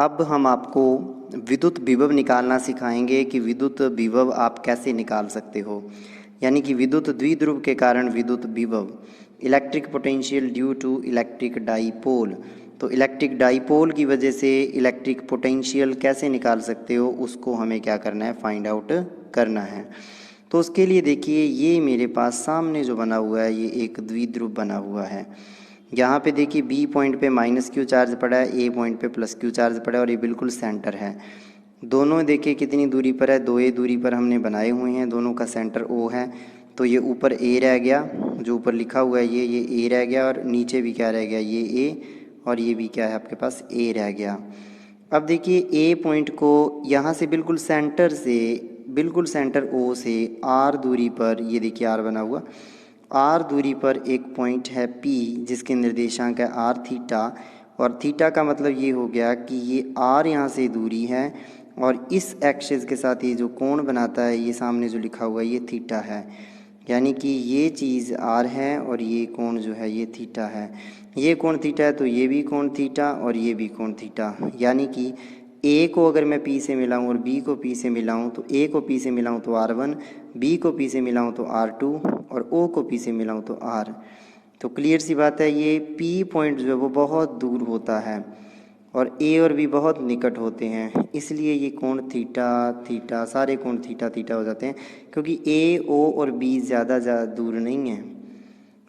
अब हम आपको विद्युत विभव निकालना सिखाएंगे कि विद्युत विभव आप कैसे निकाल सकते हो। यानी कि विद्युत द्विध्रुव के कारण विद्युत विभव, electric potential due to electric dipole. तो इलेक्ट्रिक डाइपोल की वजह से इलेक्ट्रिक पोटेंशियल कैसे निकाल सकते हो, उसको हमें क्या करना है, फाइंड आउट करना है। तो उसके लिए देखिए, ये मेरे पास सामने जो बना हुआ है ये एक द्विध्रुव बना हुआ है। यहाँ पे देखिए बी पॉइंट पे माइनस क्यू चार्ज पड़ा है, ए पॉइंट पे प्लस क्यू चार्ज पड़ा है और ये बिल्कुल सेंटर है। दोनों देखिए कितनी दूरी पर है, 2a दूरी पर हमने बनाए हुए हैं, दोनों का सेंटर O है। तो ये ऊपर A रह गया, जो ऊपर लिखा हुआ है ये A रह गया, और नीचे भी क्या रह गया, ये A, और ये भी क्या है आपके पास A रह गया। अब देखिए A पॉइंट को यहाँ से बिल्कुल सेंटर O से R दूरी पर, ये देखिए R बना हुआ, R दूरी पर एक पॉइंट है P जिसके निर्देशांक है R थीटा, और थीटा का मतलब ये हो गया कि ये R यहाँ से दूरी है और इस एक्सिस के साथ ये जो कोण बनाता है, ये सामने जो लिखा हुआ है ये थीटा है। यानी कि ये चीज़ R है और ये कोण जो है ये थीटा है। ये कोण थीटा है तो ये भी कोण थीटा और ये भी कोण थीटा। यानी कि A को अगर मैं P से मिलाऊं और B को P से मिलाऊं, तो A को P से मिलाऊं तो R1, B को P से मिलाऊं तो R2 और O को P से मिलाऊं तो R। तो क्लियर सी बात है, ये P पॉइंट जो है वो बहुत दूर होता है और A और B बहुत निकट होते हैं, इसलिए ये कोण थीटा थीटा, सारे कोण थीटा थीटा हो जाते हैं, क्योंकि A, O और B ज़्यादा दूर नहीं है,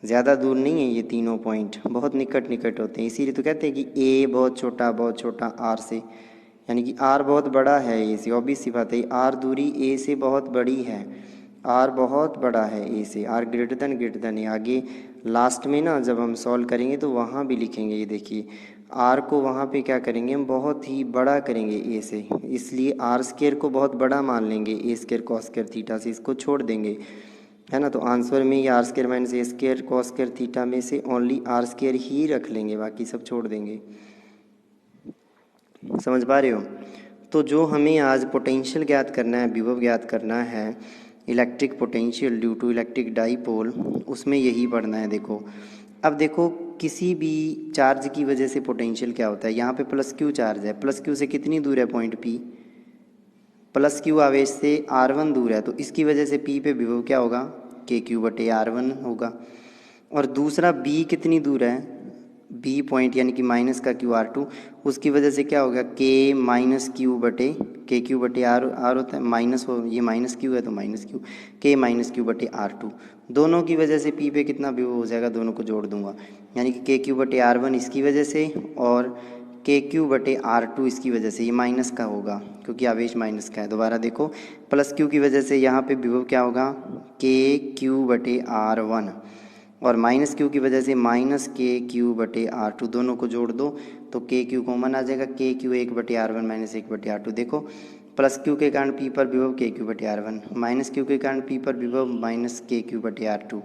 ज़्यादा दूर नहीं है, ये तीनों पॉइंट बहुत निकट निकट होते हैं। इसीलिए तो कहते हैं कि A बहुत छोटा R से, यानी कि R बहुत बड़ा है A से। ऑब्वियस सी बात है, R दूरी A से बहुत बड़ी है, R बहुत बड़ा है A से, R ग्रेटर देन ए। आगे लास्ट में ना जब हम सॉल्व करेंगे तो वहाँ भी लिखेंगे, ये देखिए R को वहाँ पे क्या करेंगे, हम बहुत ही बड़ा करेंगे A से, इसलिए R स्क्वायर को बहुत बड़ा मान लेंगे, A square cos square theta से इसको छोड़ देंगे, है ना। तो आंसर में ये R square minus a square cos square theta में से ओनली R स्क्वायर ही रख लेंगे, बाकी सब छोड़ देंगे। समझ पा रहे हो। तो जो हमें आज पोटेंशियल ज्ञात करना है, विभव ज्ञात करना है, electric potential due to electric dipole, उसमें यही पढ़ना है। देखो अब देखो, किसी भी चार्ज की वजह से पोटेंशियल क्या होता है। यहाँ पे प्लस क्यू चार्ज है, प्लस क्यू से कितनी दूर है पॉइंट P, प्लस क्यू आवेश से R1 दूर है, तो इसकी वजह से P पे विभव क्या होगा, KQ/R1 होगा। और दूसरा B कितनी दूर है, B पॉइंट यानी कि माइनस का QR2, उसकी वजह से क्या होगा, KQ/R होता है, माइनस हो, ये माइनस क्यू है तो माइनस क्यू, K-QR2। दोनों की वजह से P पे कितना विभव हो जाएगा, दोनों को जोड़ दूंगा, यानी कि KQ/R1 इसकी वजह से और KQ/R2 इसकी वजह से, ये माइनस का होगा क्योंकि आवेश माइनस का है। दोबारा देखो, प्लस क्यू की वजह से यहाँ पे विभव क्या होगा, KQ/R1, और माइनस क्यू की वजह से माइनस KQ/R2, दोनों को जोड़ दो तो KQ कॉमन आ जाएगा, KQ 1/R1 माइनस 1/R2। देखो प्लस क्यू के कारण P पर विभव KQ/R1, माइनस क्यू के कारण P पर विभव माइनस KQ/R2।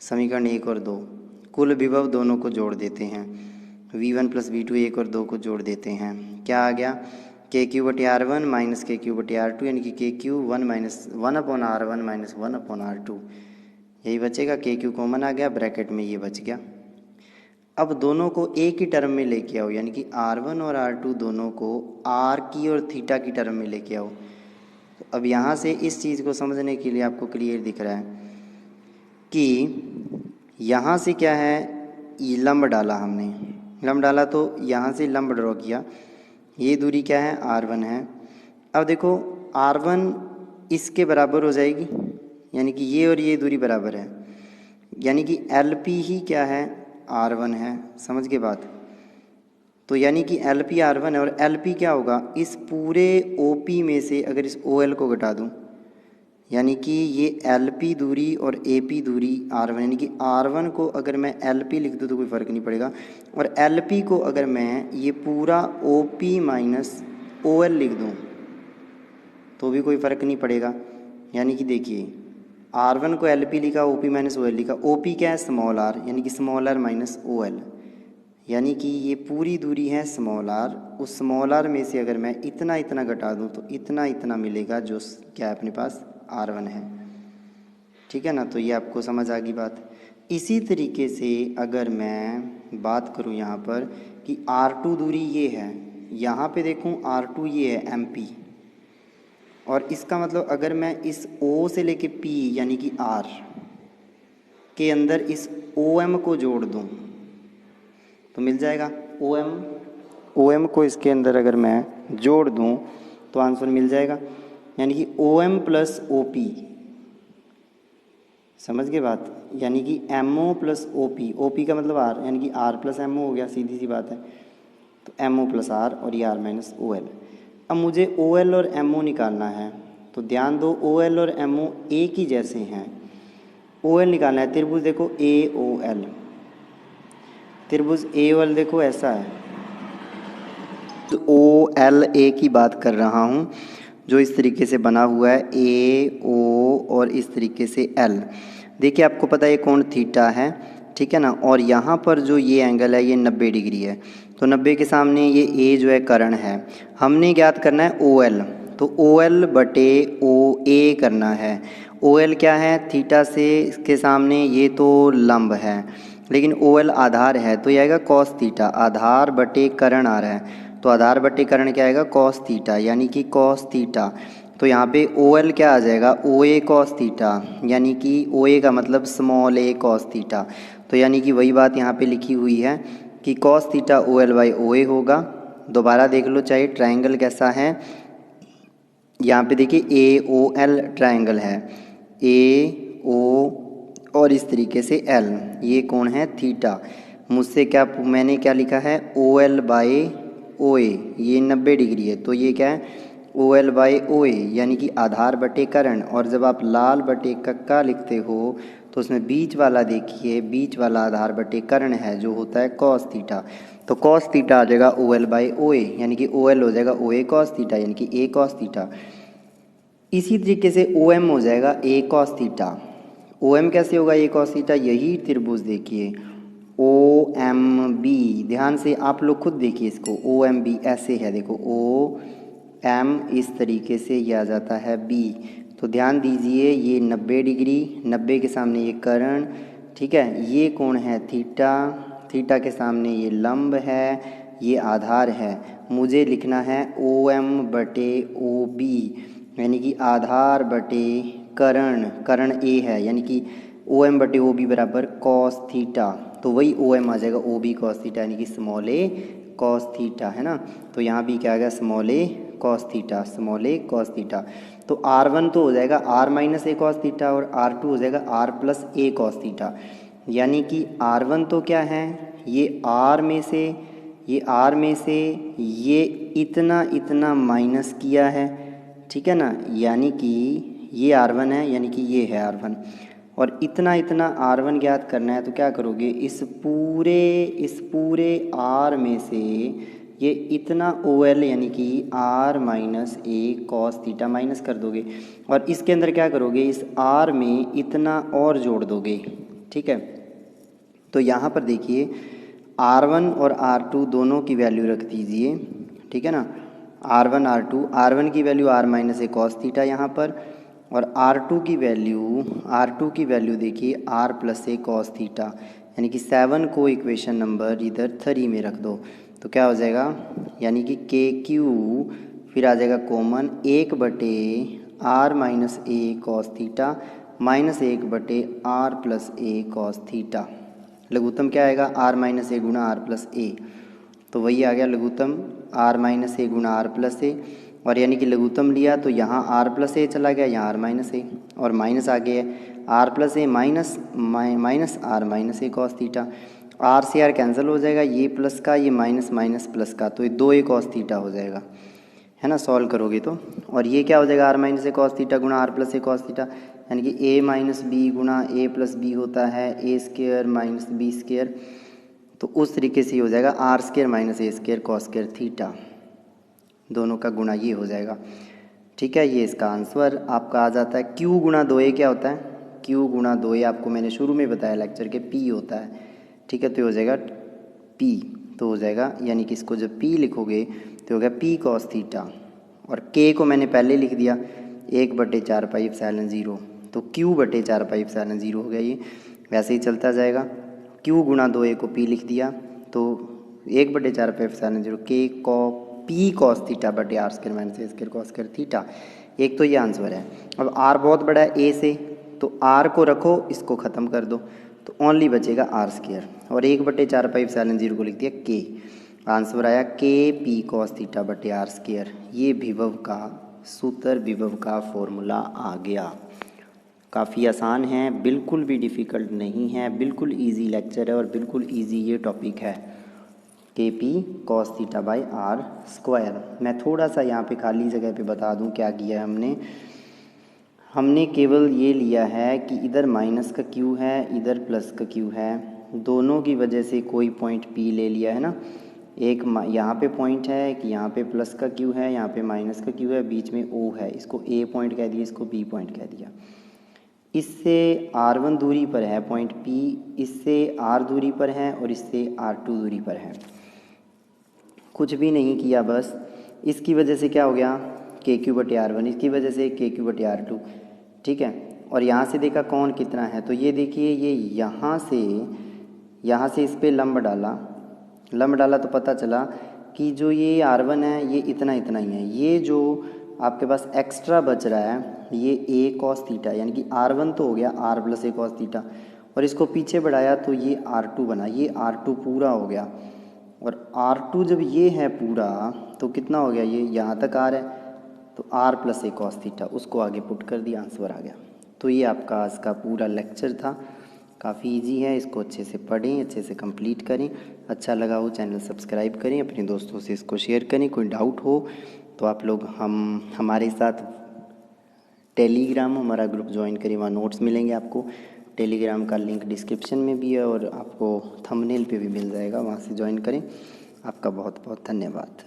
समीकरण 1 और 2, कुल विभव दोनों को जोड़ देते हैं, V1 + V2 1 और 2 को जोड़ देते हैं, क्या आ गया, KQ/R1 माइनस KQ/R2, यानी कि KQ 1/R1 माइनस 1/R2, यही बचेगा। KQ कॉमन आ गया, ब्रैकेट में ये बच गया। अब दोनों को एक ही टर्म में लेके आओ, यानी कि R1 और R2 दोनों को R की और थीटा की टर्म में लेके आओ। तो अब यहाँ से इस चीज़ को समझने के लिए आपको क्लियर दिख रहा है कि यहाँ से क्या है, ये लंब डाला हमने, लंब डाला तो यहाँ से लंब ड्रॉ किया, ये दूरी क्या है, R1 है। अब देखो R1 इसके बराबर हो जाएगी, यानी कि ये और ये दूरी बराबर है, यानी कि LP ही क्या है, R1 है। समझ के बात। तो यानी कि LP R1 है, और LP क्या होगा, इस पूरे OP में से अगर इस OL को घटा दूं, यानी कि ये LP दूरी और AP दूरी R1, यानी कि R1 को अगर मैं LP लिख दूं तो कोई फ़र्क नहीं पड़ेगा, और LP को अगर मैं ये पूरा OP माइनस OL लिख दूं तो भी कोई फ़र्क नहीं पड़ेगा। यानी कि देखिए R1 को LP लिखा, OP माइनस OL लिखा, OP क्या है, स्मॉल r, यानी कि स्मॉल r माइनस OL, यानी कि ये पूरी दूरी है स्मॉल r। उस स्मॉल r में से अगर मैं इतना इतना घटा दूं तो इतना इतना मिलेगा, जो क्या है अपने पास R1 है, ठीक है ना। तो ये आपको समझ आ गई बात। इसी तरीके से अगर मैं बात करूं यहाँ पर कि R2 दूरी ये है, यहाँ पे देखूँ R2 ये है MP, और इसका मतलब अगर मैं इस O से लेके P यानी कि R के अंदर इस OM को जोड़ दूँ तो मिल जाएगा OM को इसके अंदर अगर मैं जोड़ दूँ तो आंसर मिल जाएगा, यानी कि OM प्लस OP। समझ गए बात, यानी कि MO प्लस OP का मतलब R, यानी कि R प्लस MO हो गया, सीधी सी बात है। तो MO प्लस R और ये R माइनस OL। अब मुझे OL और MO निकालना है, तो ध्यान दो OL और MO एक ही जैसे हैं। OL निकालना है, त्रिभुज देखो AOL, त्रिभुज AOL देखो ऐसा है, तो OLA की बात कर रहा हूँ, जो इस तरीके से बना हुआ है AO और इस तरीके से L। देखिए आपको पता है ये कोण थीटा है, ठीक है ना, और यहाँ पर जो ये एंगल है ये 90 डिग्री है, तो 90 के सामने ये A जो है कर्ण है। हमने ज्ञात करना है OL, तो OL बटे OA करना है। OL क्या है, थीटा से इसके सामने ये तो लंब है, लेकिन OL आधार है, तो ये आएगा कॉस थीटा, आधार बटे कर्ण आ रहा है, तो आधार बटे कर्ण क्या आएगा कॉस थीटा, यानी कि कॉस थीटा। तो यहाँ पे OL क्या आ जाएगा OA कॉस थीटा, यानी कि OA का मतलब स्मॉल a कॉस थीटा। तो यानी कि वही बात यहाँ पे लिखी हुई है कि cos theta OL by OA होगा। दोबारा देख लो चाहे ट्रायंगल कैसा है, यहाँ पे देखिए AOL ट्रायंगल है, AO और इस तरीके से L, ये कौन है थीटा। मुझसे क्या मैंने क्या लिखा है OL बाई OA, ये 90 डिग्री है, तो ये क्या है OL बाई OA, यानी कि आधार बटे कर्ण। और जब आप लाल बटे कक्का लिखते हो तो उसमें बीच वाला देखिए, बीच वाला आधार बटे कर्ण है जो होता है कॉस थीटा, तो कॉस थीटा आ जाएगा OL बाई OA, यानी कि OL हो जाएगा OA कॉस थीटा, यानी कि A कॉस थीटा। इसी तरीके से OM हो जाएगा A कॉस थीटा। OM कैसे होगा A कॉस थीटा, यही त्रिभुज देखिए OMB, ध्यान से आप लोग खुद देखिए इसको, OMB ऐसे है, देखो OM इस तरीके से यह आ जाता है B, तो ध्यान दीजिए ये 90 डिग्री, 90 के सामने ये कर्ण, ठीक है, ये कोण है थीटा, थीटा के सामने ये लंब है, ये आधार है। मुझे लिखना है OM बटे OB, यानी कि आधार बटे कर्ण, कर्ण A है, यानी कि OM बटे OB बराबर कॉस थीटा, तो वही OM आ जाएगा OB कॉस थीटा, यानी कि स्मॉल a कॉस थीटा, है ना। तो यहाँ भी क्या आ गया small a cos theta, small a cos theta. तो R1 तो हो जाएगा R minus a cos theta और R2 हो जाएगा R plus a cos theta, यानी कि R1 तो क्या है ये R में से, ये R में से ये इतना इतना माइनस किया है, ठीक है ना, यानी कि ये R1 है, यानी कि ये है R1, और इतना इतना R1 ज्ञात करना है, तो क्या करोगे इस पूरे R में से ये इतना OL यानी कि R minus a cos theta minus कर दोगे, और इसके अंदर क्या करोगे इस R में इतना और जोड़ दोगे, ठीक है। तो यहाँ पर देखिए R1 और R2 दोनों की वैल्यू रख दीजिए, ठीक है ना, R1 R2, R1 की value R minus a cos theta यहाँ पर, और R2 की वैल्यू देखिए R plus a cos theta, यानी कि 7 को इक्वेशन नंबर इधर 3 में रख दो, तो क्या हो जाएगा, यानी कि KQ फिर आ जाएगा कॉमन 1 बटे R minus a cos theta minus 1 बटे R plus a cos theta. लघुत्तम क्या आएगा R माइनस a गुणा R प्लस a, तो वही आ गया लघुत्तम R माइनस a गुणा R प्लस a, और यानी कि लघुत्तम लिया तो यहाँ R प्लस a चला गया, यहाँ R माइनस a, और माइनस आ गया R plus a minus minus R minus a cos theta, R से R कैंसिल हो जाएगा, ये प्लस का ये माइनस माइनस प्लस का, तो ये 2a कॉस थीटा हो जाएगा, है ना, सॉल्व करोगे तो। और ये क्या हो जाएगा R minus a cos theta गुणा R plus a cos theta, यानी कि a माइनस बी गुणा a प्लस बी होता है a square minus B square, तो उस तरीके से ही हो जाएगा R square minus a square cos square theta, दोनों का गुणा ये हो जाएगा, ठीक है। ये इसका आंसर आपका आ जाता है। Q गुणा 2a क्या होता है, Q गुणा 2a आपको मैंने शुरू में बताया लेक्चर के P होता है, ठीक है, तो हो जाएगा P, तो हो जाएगा यानी कि इसको जब P लिखोगे तो हो गया P कॉस थीटा, और K को मैंने पहले लिख दिया 1 बटे 4 पाई एप्सिलॉन 0, तो Q बटे 4 पाई एप्सिलॉन 0 हो गया, ये वैसे ही चलता जाएगा। Q गुणा 2a को P लिख दिया तो 1 बटे 4 pi epsilon 0 K P cos theta बटे R square minus a square cos square theta. एक तो ये आंसर है। अब आर बहुत बड़ा है ए से, तो आर को रखो, इसको ख़त्म कर दो, तो ओनली बचेगा आर स्क्वायर, और 1/4π/0 को लिख दिया के। आंसर आया के पी कॉस थीटा बटे आर स्क्वायर। ये विभव का सूत्र, विभव का फॉर्मूला आ गया। काफ़ी आसान है, बिल्कुल भी डिफ़िकल्ट नहीं है, बिल्कुल इजी लेक्चर है और बिल्कुल इजी ये टॉपिक है। K P cos theta by R square. मैं थोड़ा सा यहाँ पे खाली जगह पे बता दूँ क्या किया है हमने केवल ये लिया है कि इधर माइनस का क्यू है, इधर प्लस का क्यू है, दोनों की वजह से कोई पॉइंट पी ले लिया है ना। एक यहाँ पे पॉइंट है कि यहाँ पे प्लस का क्यू है, यहाँ पे माइनस का क्यू है, बीच में ओ है, इसको ए पॉइंट कह दिया, इसको बी पॉइंट कह दिया। इससे R1 दूरी पर है पॉइंट P, इससे R दूरी पर है और इससे R2 दूरी पर है। कुछ भी नहीं किया, बस इसकी वजह से क्या हो गया KQ/R1, इसकी वजह से KQ/R2, ठीक है। और यहाँ से देखा कौन कितना है, तो ये देखिए ये यहाँ से इस पर लंब डाला तो पता चला कि जो ये R1 है ये इतना इतना ही है। ये जो आपके पास एक्स्ट्रा बच रहा है ये ए कॉस थीटा, यानी कि R1 तो हो गया R प्लस ए कॉस थीटा, और इसको पीछे बढ़ाया तो ये R2 बना, ये R2 पूरा हो गया। और R2 जब ये है पूरा तो कितना हो गया, ये यहाँ तक R है, तो R प्लस ए कॉस थीटा, उसको आगे पुट कर दिया, आंसर आ गया। तो ये आपका आज का पूरा लेक्चर था। काफ़ी इजी है, इसको अच्छे से पढ़ें, अच्छे से कंप्लीट करें। अच्छा लगा हो चैनल सब्सक्राइब करें, अपने दोस्तों से इसको शेयर करें। कोई डाउट हो तो आप लोग हमारे साथ टेलीग्राम हमारा ग्रुप ज्वाइन करें, वहाँ नोट्स मिलेंगे आपको। टेलीग्राम का लिंक डिस्क्रिप्शन में भी है और आपको थंबनेल पे भी मिल जाएगा, वहाँ से ज्वाइन करें। आपका बहुत बहुत धन्यवाद।